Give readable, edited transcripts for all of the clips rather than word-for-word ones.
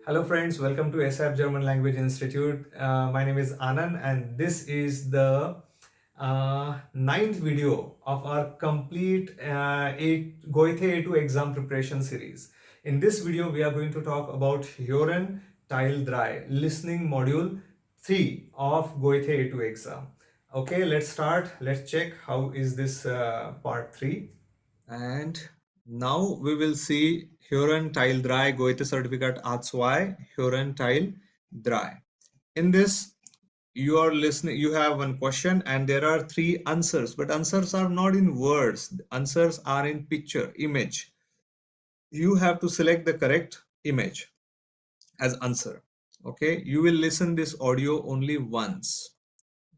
Hello friends, welcome to SAP German Language Institute. My name is Anand and this is the ninth video of our complete Goethe A2 exam preparation series. In this video, we are going to talk about Hören, Teil 3, listening module 3 of Goethe A2 exam. Okay, let's start. Let's check how is this part 3. And now we will see Hören Teil 3 Goethe Zertifikat A2 Hören Teil 3. In this you are listening, you have one question and there are three answers, but answers are not in words, answers are in picture, image. You have to select the correct image as answer. Okay, you will listen this audio only once.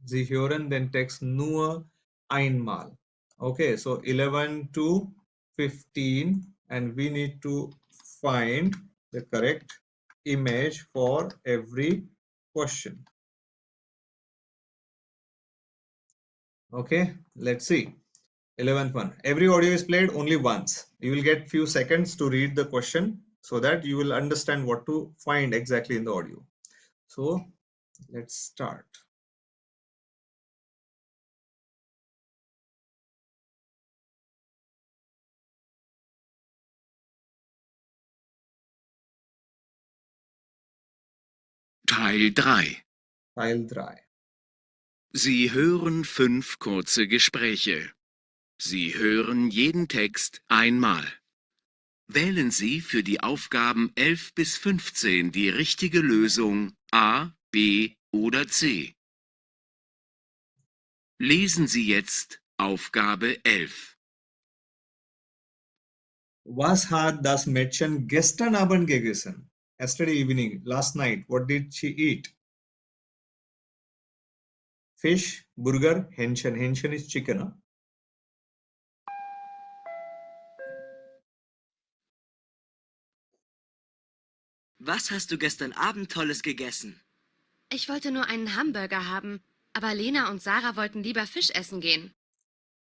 Sie hören den Text nur einmal. Okay, so 11 to 15 and we need to find the correct image for every question. Okay, let's see. 11th one. Every audio is played only once. You will get few seconds to read the question so that you will understand what to find exactly in the audio. So let's start. Teil 3. Teil 3. Sie hören 5 kurze Gespräche. Sie hören jeden Text einmal. Wählen Sie für die Aufgaben 11 bis 15 die richtige Lösung A, B oder C. Lesen Sie jetzt Aufgabe 11. Was hat das Mädchen gestern Abend gegessen? Yesterday evening, last night, what did she eat? Fish, burger, Hähnchen. Hähnchen is chicken. Huh? Was hast du gestern Abend Tolles gegessen? Ich wollte nur einen Hamburger haben, aber Lena und Sarah wollten lieber Fisch essen gehen.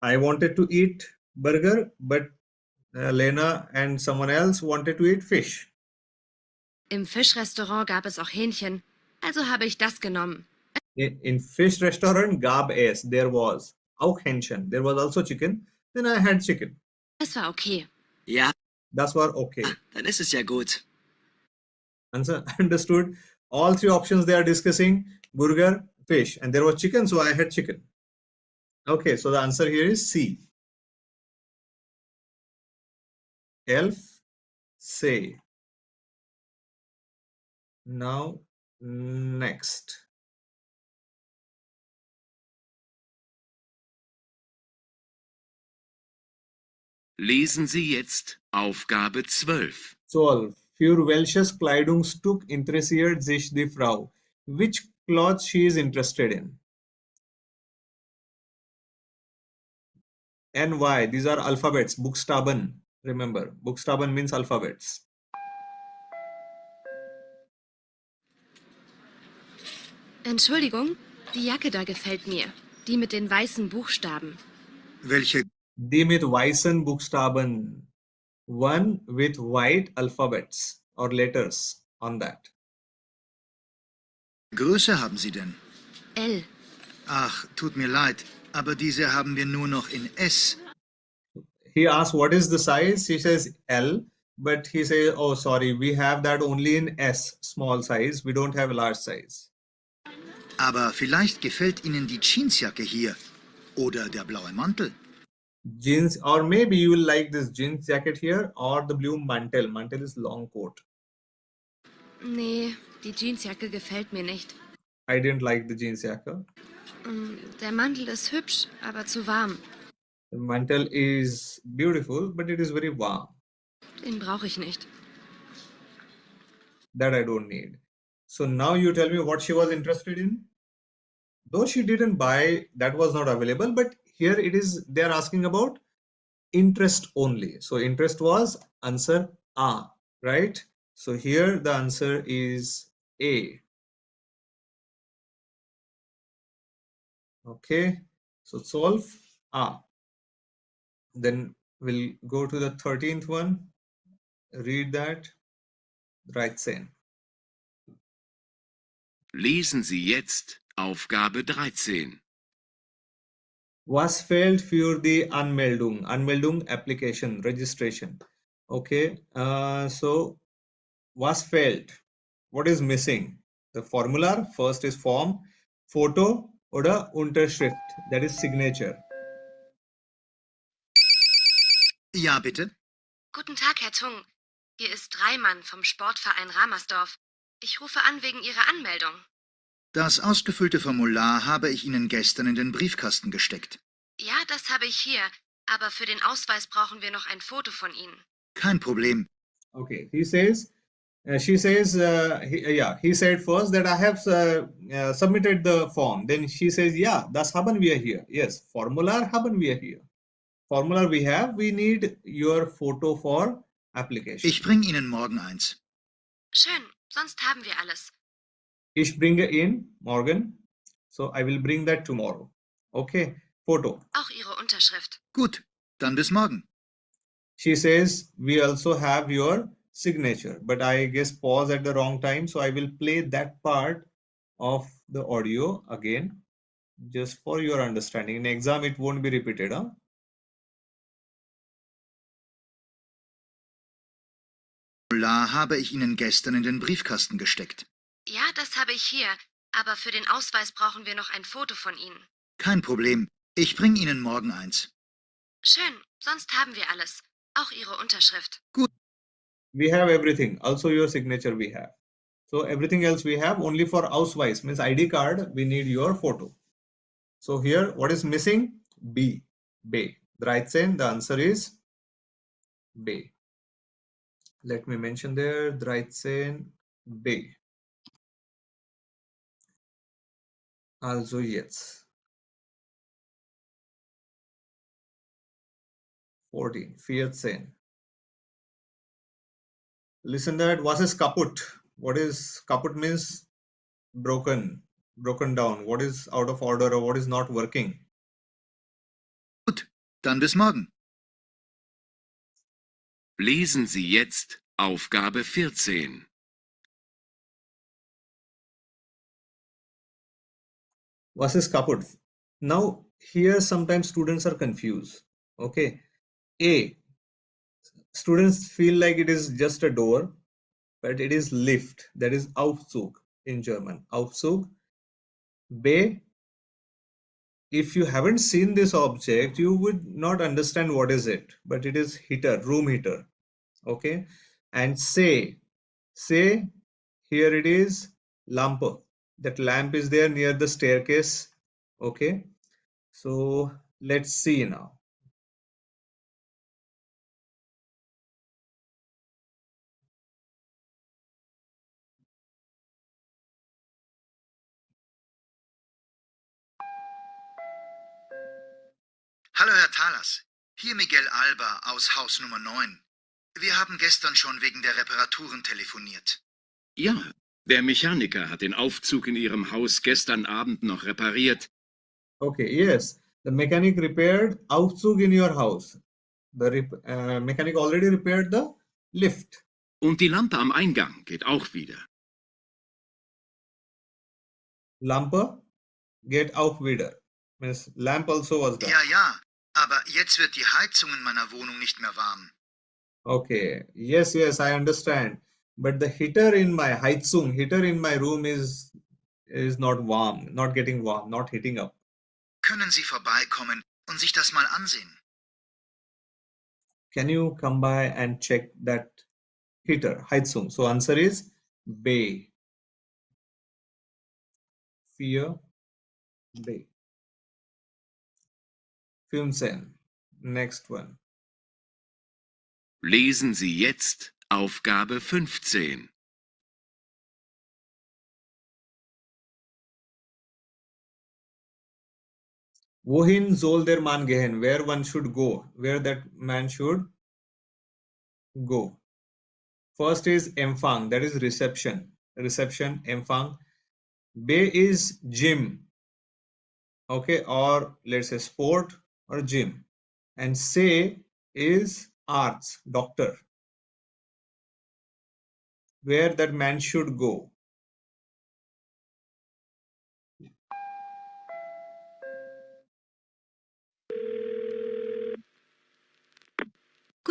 I wanted to eat burger, but Lena and someone else wanted to eat fish. Im Fischrestaurant gab es auch Hähnchen, also habe ich das genommen. In fish restaurant gab es, there was auch Hähnchen. There was also chicken. Then I had chicken. Es war okay. Ja, Das war okay. dann ist es ja gut. Answer understood. All three options they are discussing: burger, fish, and there was chicken, so I had chicken. Okay, so the answer here is C. Elf, say. Now, next. Lesen Sie jetzt Aufgabe 12. 12. Für welches Kleidungsstück interessiert sich die Frau? Which cloth she is interested in? And why? These are alphabets. Buchstaben. Remember, Buchstaben means alphabets. Entschuldigung, die Jacke da gefällt mir. Die mit den weißen Buchstaben. Welche Die mit weißen Buchstaben. One with white alphabets or letters on that. Größe haben Sie denn? L. Ach, tut mir leid, aber diese haben wir nur noch in S. He asks what is the size. She says L, but he says, oh sorry, we have that only in S, small size. We don't have a large size. Aber vielleicht gefällt Ihnen die Jeansjacke hier oder der blaue Mantel. Jeans, or maybe you will like this jeans jacket here or the blue mantle. Mantle is long coat. Nee, die Jeansjacke gefällt mir nicht. I didn't like the jeans jacket. Der Mantel ist hübsch, aber zu warm. The mantle is beautiful, but it is very warm. Den brauche ich nicht. That I don't need. So now you tell me what she was interested in. Though she didn't buy, that was not available, but here it is, they are asking about interest only. So interest was answer A, right? So here the answer is A. Okay, so solve A. Then we'll go to the 13th one. Read that, right same. Lesen Sie jetzt Aufgabe 13. Was fehlt für die Anmeldung? Anmeldung, application, registration. Okay, so was fehlt? What is missing? The formula, first is form, Foto oder Unterschrift, that is signature. Ja, bitte. Guten Tag, Herr Tung. Hier ist Reimann vom Sportverein Ramersdorf. Ich rufe an wegen Ihrer Anmeldung. Das ausgefüllte Formular habe ich Ihnen gestern in den Briefkasten gesteckt. Ja, das habe ich hier. Aber für den Ausweis brauchen wir noch ein Foto von Ihnen. Kein Problem. Okay, he says, she says, he said first that I have submitted the form. Then she says, yeah, das haben wir hier. Yes, Formular haben wir hier. Formular we have, we need your photo for application. Ich bringe Ihnen morgen eins. Schön, sonst haben wir alles. Ich bringe in morgen. So I will bring that tomorrow. Okay, photo. Auch Ihre Unterschrift. Gut, dann bis morgen. She says, we also have your signature, but I guess pause at the wrong time. So I will play that part of the audio again, just for your understanding. In exam, it won't be repeated. Huh? Formular habe ich Ihnen gestern in den Briefkasten gesteckt. Ja, das habe ich hier. Aber für den Ausweis brauchen wir noch ein Foto von Ihnen. Kein Problem. Ich bringe Ihnen morgen eins. Schön, sonst haben wir alles. Auch Ihre Unterschrift. Gut. We have everything. Also your signature we have. So everything else we have. Only for Ausweis, means ID card, we need your photo. So here, what is missing? B. B. 13. The answer is B. Let me mention there, 13 B. Also jetzt. 14. 14. Listen that. Was is kaputt? What is kaputt means? Broken down. What is out of order or what is not working? Gut, dann bis morgen. Lesen Sie jetzt Aufgabe 14. Was is kaputt? Now here sometimes students are confused. Okay. A. Students feel like it is just a door, but it is lift. That is Aufzug in German. Aufzug. B. If you haven't seen this object, you would not understand what is it, but it is heater, room heater. Okay. And say here it is lamp. That lamp is there near the staircase. Okay. So let's see now. Hallo, Herr Thalas. Hier Miguel Alba aus Haus Nummer 9. Wir haben gestern schon wegen der Reparaturen telefoniert. Ja, der Mechaniker hat den Aufzug in Ihrem Haus gestern Abend noch repariert. Okay, yes, the mechanic repaired Aufzug in your house. The mechanic already repaired the lift. Und die Lampe am Eingang geht auch wieder. Lampe geht auch wieder. Means lamp also was done. Ja, aber jetzt wird die Heizung in meiner Wohnung nicht mehr warm. Okay, yes, I understand. But the heater in my Heizung, heater in my room is not warm, not getting warm, not heating up. Können Sie vorbeikommen und sich das mal ansehen? Can you come by and check that heater, Heizung? So answer is B. 4 B. 15. Next one. Lesen Sie jetzt Aufgabe 15. Wohin soll der Mann gehen? Where one should go? Where that man should go? First is Empfang, that is reception. Reception, Empfang. B is gym. Okay, or let's say sport or gym. And say is arts, doctor. Where that man should go.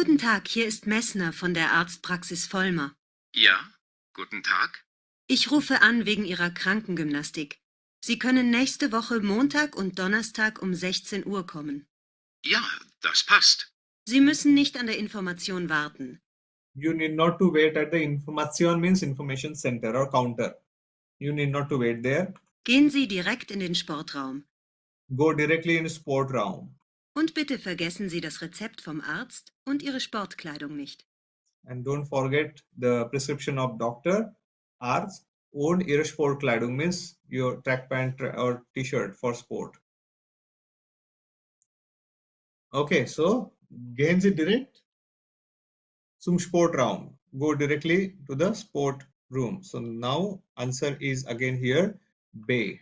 Guten Tag, hier ist Messner von der Arztpraxis Vollmer. Ja, guten Tag. Ich rufe an wegen Ihrer Krankengymnastik. Sie können nächste Woche Montag und Donnerstag um 16 Uhr kommen. Ja, das passt. Sie müssen nicht an der Information warten. You need not to wait at the information means information center or counter. You need not to wait there. Gehen Sie direkt in den Sportraum. Go directly in sport room. Und bitte vergessen Sie das Rezept vom Arzt und Ihre Sportkleidung nicht. And don't forget the prescription of doctor, arts, und ihre Sportkleidung means your track pant or t-shirt for sport. Okay, so gehen Sie direkt zum Sportraum. Go directly to the sport room. So now answer is again here B.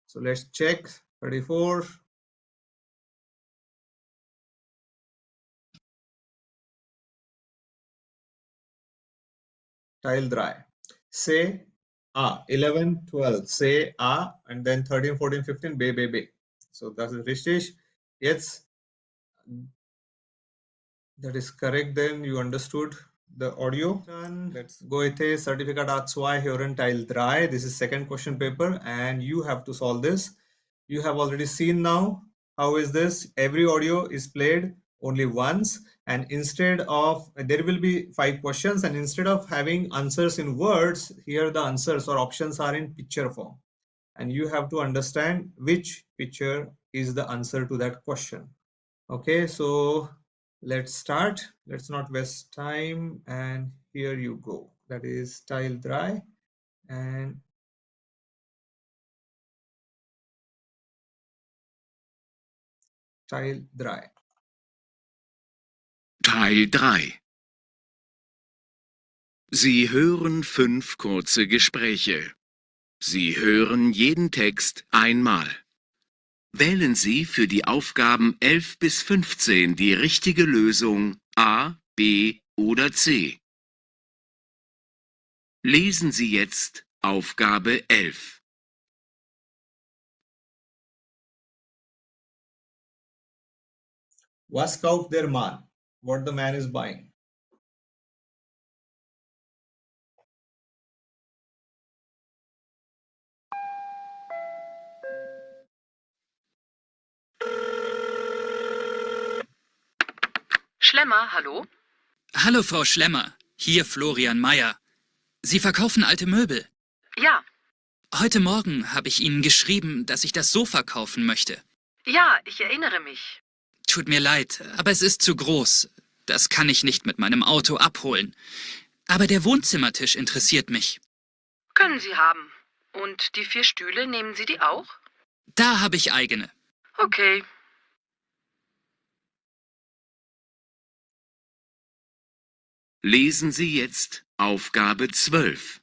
So let's check 34. Teil 3. Say A. 11, 12. Say A and then 13, 14, 15. B, B, B. So das ist richtig. Jetzt, that is correct then. You understood the audio. Let's Goethe Zertifikat A2 Hören Teil 3. This is second question paper and you have to solve this. You have already seen now. How is this? Every audio is played only once, and instead of, there will be 5 questions, and instead of having answers in words, here the answers or options are in picture form, and you have to understand which picture is the answer to that question. Okay, so let's start. Let's not waste time, and here you go. That is Teil 3 and Teil 3. Teil 3. Sie hören 5 kurze Gespräche. Sie hören jeden Text einmal. Wählen Sie für die Aufgaben 11 bis 15 die richtige Lösung A, B oder C. Lesen Sie jetzt Aufgabe 11. Was kauft der Mann? What the man is buying. Schlemmer, hallo? Hallo Frau Schlemmer, hier Florian Meyer. Sie verkaufen alte Möbel. Ja, Heute Morgen habe ich Ihnen geschrieben, dass ich das Sofa kaufen möchte. ja, ich erinnere mich. Tut mir leid, aber es ist zu groß. Das kann ich nicht mit meinem Auto abholen. Aber der Wohnzimmertisch interessiert mich. Können Sie haben. Und die 4 Stühle, nehmen Sie die auch? Da habe ich eigene. Okay. Lesen Sie jetzt Aufgabe 12.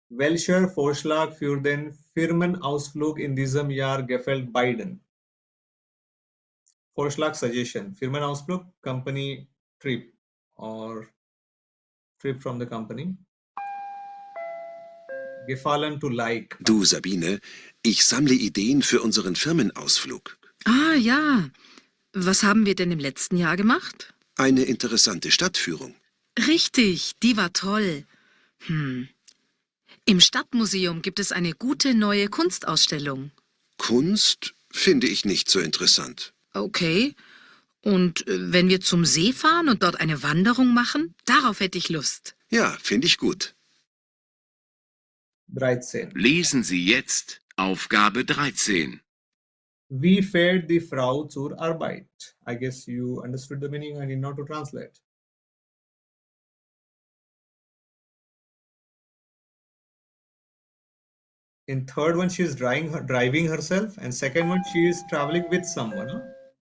Welcher Vorschlag für den Firmenausflug in diesem Jahr gefällt beiden? Vorschlag, Suggestion. Firmenausflug, company trip or trip from the company. Gefallen to like. Du, Sabine, ich sammle Ideen für unseren Firmenausflug. Ah ja, was haben wir denn im letzten Jahr gemacht? Eine interessante Stadtführung. Richtig, die war toll. Im Stadtmuseum gibt es eine gute neue Kunstausstellung. Kunst finde ich nicht so interessant. Okay. Und wenn wir zum See fahren und dort eine Wanderung machen, darauf hätte ich Lust. Ja, finde ich gut. 13. Lesen Sie jetzt Aufgabe 13. Wie fährt die Frau zur Arbeit? I guess you understood the meaning. I need not to translate. In third one, she is driving herself, and second one, she is traveling with someone. Huh?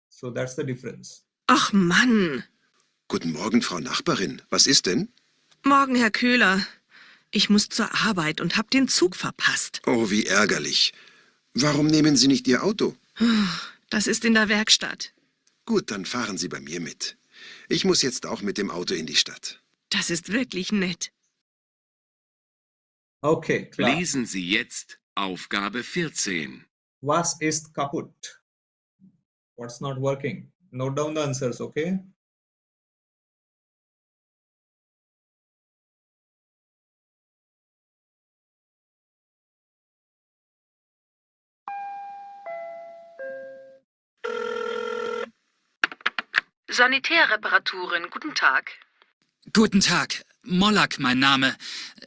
So that's the difference. Ach Mann. Guten Morgen, Frau Nachbarin. Was ist denn? Morgen, Herr Köhler. Ich muss zur Arbeit und habe den Zug verpasst. Oh, wie ärgerlich. Warum nehmen Sie nicht Ihr Auto? Das ist in der Werkstatt. Gut, dann fahren Sie bei mir mit. Ich muss jetzt auch mit dem Auto in die Stadt. Das ist wirklich nett. Okay, klar. Lesen Sie jetzt Aufgabe 14. Was ist kaputt? What's not working? Note down the answers, okay? Sanitärreparaturen, guten Tag. Guten Tag, Mollak mein Name.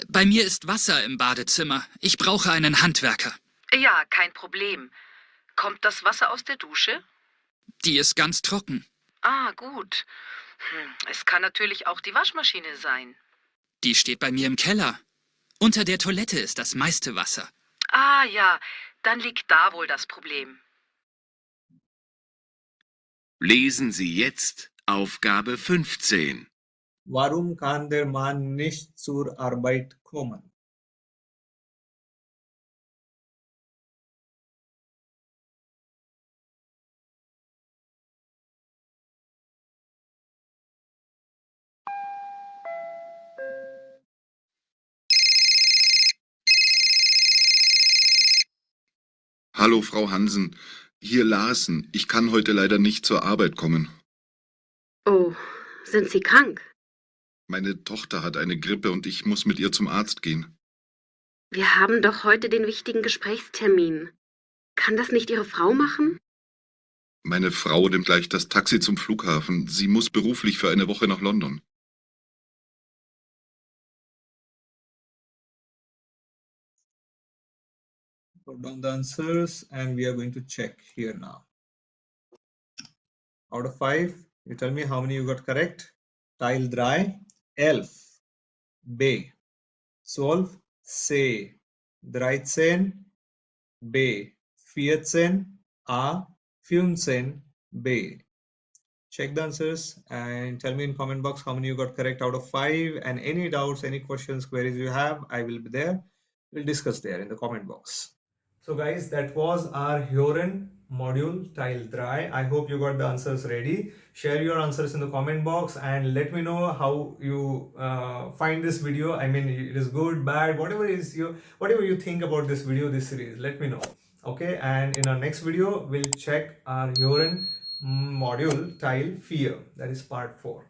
Bei mir ist Wasser im Badezimmer. Ich brauche einen Handwerker. Ja, kein Problem. Kommt das Wasser aus der Dusche? Die ist ganz trocken. Ah, gut. Es kann natürlich auch die Waschmaschine sein. Die steht bei mir im Keller. Unter der Toilette ist das meiste Wasser. Ah, ja, dann liegt da wohl das Problem. Lesen Sie jetzt Aufgabe 15. Warum kann der Mann nicht zur Arbeit kommen? Hallo, Frau Hansen. Hier Larsen. Ich kann heute leider nicht zur Arbeit kommen. Oh, sind Sie krank? Meine Tochter hat eine Grippe und ich muss mit ihr zum Arzt gehen. Wir haben doch heute den wichtigen Gesprächstermin. Kann das nicht Ihre Frau machen? Meine Frau nimmt gleich das Taxi zum Flughafen. Sie muss beruflich für eine Woche nach London. Put down the answers and we are going to check here now. Out of 5, you tell me how many you got correct. Teil 3, 11. B. 12, C. 13, B. 14, A. 15, B. Check the answers and tell me in comment box how many you got correct out of 5, and any doubts, any questions, queries you have, I will be there. We'll discuss there in the comment box. So guys, that was our Hören module Teil 3. I hope you got the answers ready. Share your answers in the comment box and let me know how you find this video. I mean, it is good, bad, whatever you think about this video, this series, let me know. Okay, and in our next video, we'll check our Hören module Teil 4, that is part 4.